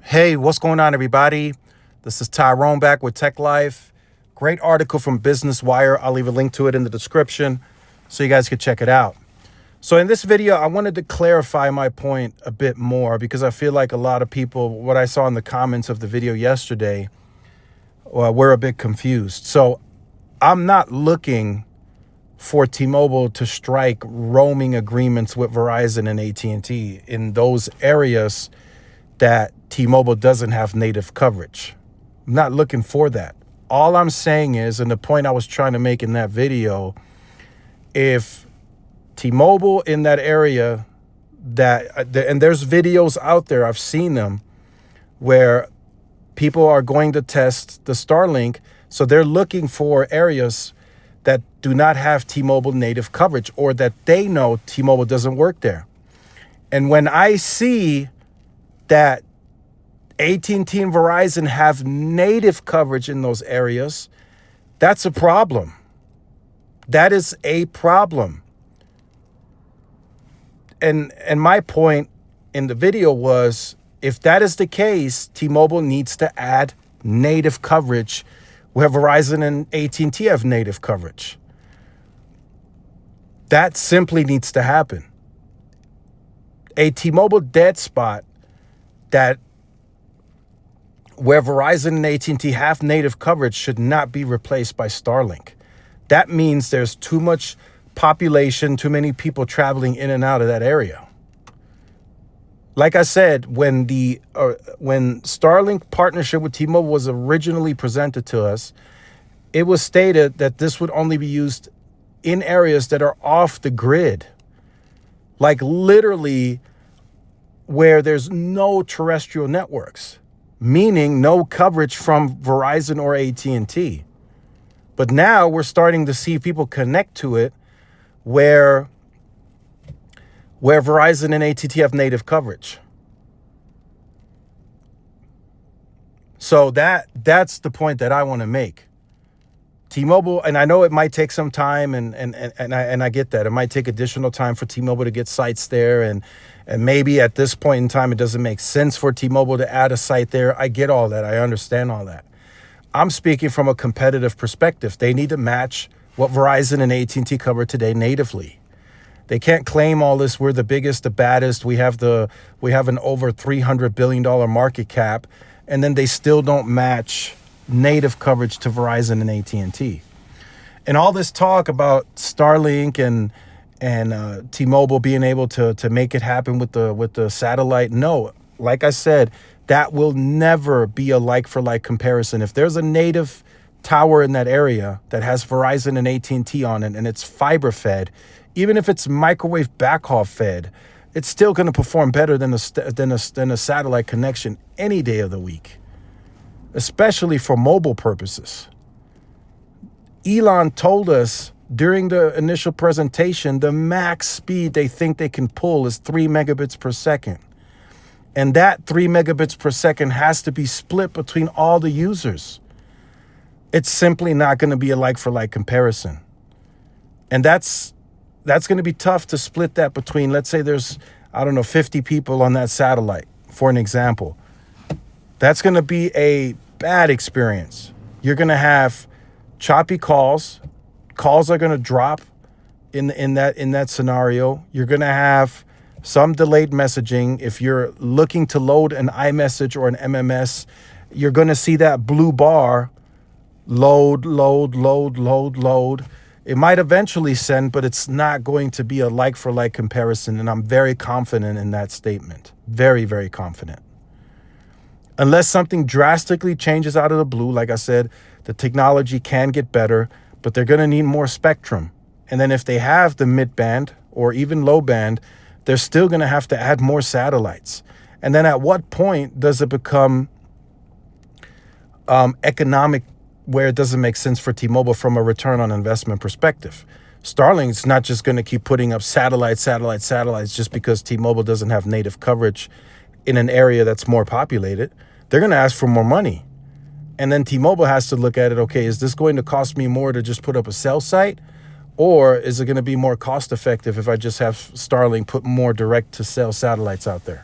Hey, what's going on, everybody? This is Tyrone back with Tech Life. Great article from Business Wire. I'll leave a link to it in the description so you guys can check it out. So in this video, I wanted to clarify my point a bit more because I feel like a lot of people, what I saw in the comments of the video yesterday, were a bit confused. So I'm not looking for T-Mobile to strike roaming agreements with Verizon and AT&T in those areas that T-Mobile doesn't have native coverage. I'm not looking for that. All I'm saying is, and the point I was trying to make in that video, if T-Mobile in that area and there's videos out there, I've seen them, where people are going to test the Starlink. So they're looking for areas that do not have T-Mobile native coverage or that they know T-Mobile doesn't work there. And when I see that AT&T and Verizon have native coverage in those areas, that's a problem. That is a problem. And my point in the video was, if that is the case, T-Mobile needs to add native coverage where Verizon and AT&T have native coverage. That simply needs to happen. A T-Mobile dead spot that where Verizon and AT&T have native coverage should not be replaced by Starlink. That means there's too much population, too many people traveling in and out of that area. Like I said, when Starlink partnership with T-Mobile was originally presented to us, it was stated that this would only be used in areas that are off the grid, like literally where there's no terrestrial networks, meaning no coverage from Verizon or AT&T. But now we're starting to see people connect to it where Verizon and AT&T have native coverage. So that's the point that I want to make. T-Mobile, and I know it might take some time, and I get that. It might take additional time for T-Mobile to get sites there, and maybe at this point in time, it doesn't make sense for T-Mobile to add a site there. I get all that. I understand all that. I'm speaking from a competitive perspective. They need to match what Verizon and AT&T cover today natively. They can't claim all this. We're the biggest, the baddest. We have an over $300 billion market cap, and then they still don't match native coverage to Verizon and AT&T. And all this talk about Starlink and T-Mobile being able to make it happen with the satellite. No, like I said, that will never be a like-for-like comparison. If there's a native tower in that area that has Verizon and AT&T on it and it's fiber fed, even if it's microwave backhaul fed, it's still going to perform better than a satellite connection any day of the week, especially for mobile purposes. Elon told us during the initial presentation, the max speed they think they can pull is 3 megabits per second. And that 3 megabits per second has to be split between all the users. It's simply not going to be a like-for-like comparison. And that's going to be tough to split that between, let's say there's, 50 people on that satellite, for an example. That's going to be a bad experience. You're going to have choppy calls. Calls are going to drop in that scenario. You're going to have some delayed messaging. If you're looking to load an iMessage or an MMS, you're going to see that blue bar load. It might eventually send, but it's not going to be a like-for-like comparison, and I'm very confident in that statement. Very, very confident. Unless something drastically changes out of the blue, like I said, the technology can get better, but they're going to need more spectrum. And then if they have the mid-band or even low-band, they're still going to have to add more satellites. And then at what point does it become economic where it doesn't make sense for T-Mobile from a return on investment perspective? Starlink's not just going to keep putting up satellites just because T-Mobile doesn't have native coverage in an area that's more populated. They're going to ask for more money. And then T-Mobile has to look at it, okay, is this going to cost me more to just put up a cell site? Or is it going to be more cost effective if I just have Starlink put more direct to cell satellites out there?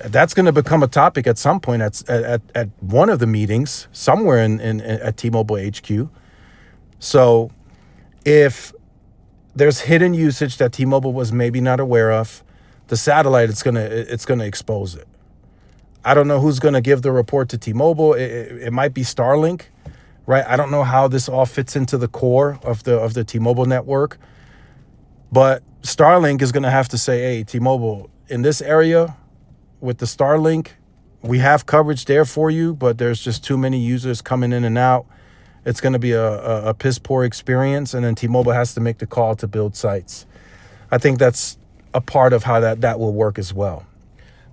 That's going to become a topic at some point at one of the meetings somewhere in at T-Mobile HQ. So if there's hidden usage that T-Mobile was maybe not aware of, the satellite, it's gonna expose it. I don't know who's gonna give the report to T-Mobile. It might be Starlink, right? I don't know how this all fits into the core of the T-Mobile network, but Starlink is gonna have to say, hey, T-Mobile, in this area with the Starlink, we have coverage there for you, but there's just too many users coming in and out. It's going to be a piss poor experience, and then T-Mobile has to make the call to build sites. I think that's a part of how that will work as well.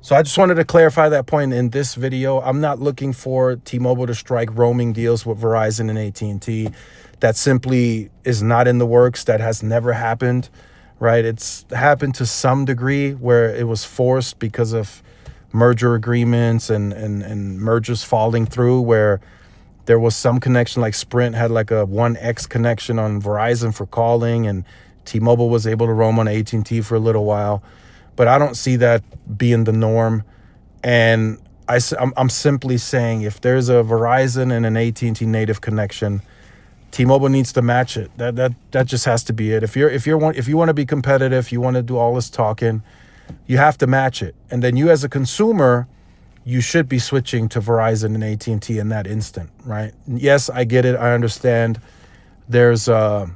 So I just wanted to clarify that point in this video. I'm not looking for T-Mobile to strike roaming deals with Verizon and AT&T. That simply is not in the works. That has never happened, right? It's happened to some degree where it was forced because of merger agreements and mergers falling through, where there was some connection, like Sprint had like a 1X connection on Verizon for calling, and T-Mobile was able to roam on AT&T for a little while. But I don't see that being the norm. And I'm simply saying, if there's a Verizon and an AT&T native connection, T-Mobile needs to match it. That just has to be it. If you want to be competitive, you want to do all this talking, you have to match it. And then you as a consumer, you should be switching to Verizon and AT&T in that instant, right? Yes, I get it. I understand. There's some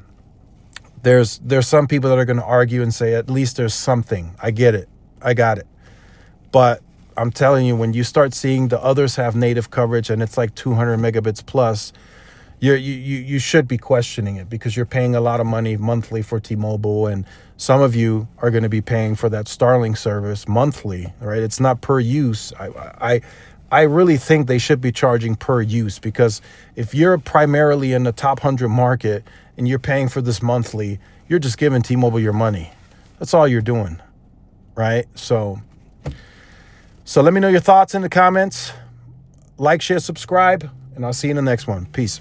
people that are going to argue and say, at least there's something. I get it. I got it. But I'm telling you, when you start seeing the others have native coverage and it's like 200 megabits plus, you should be questioning it, because you're paying a lot of money monthly for T-Mobile, and some of you are going to be paying for that Starlink service monthly, right? It's not per use. I really think they should be charging per use, because if you're primarily in the top 100 market and you're paying for this monthly, you're just giving T-Mobile your money. That's all you're doing, right? So let me know your thoughts in the comments. Like, share, subscribe, and I'll see you in the next one. Peace.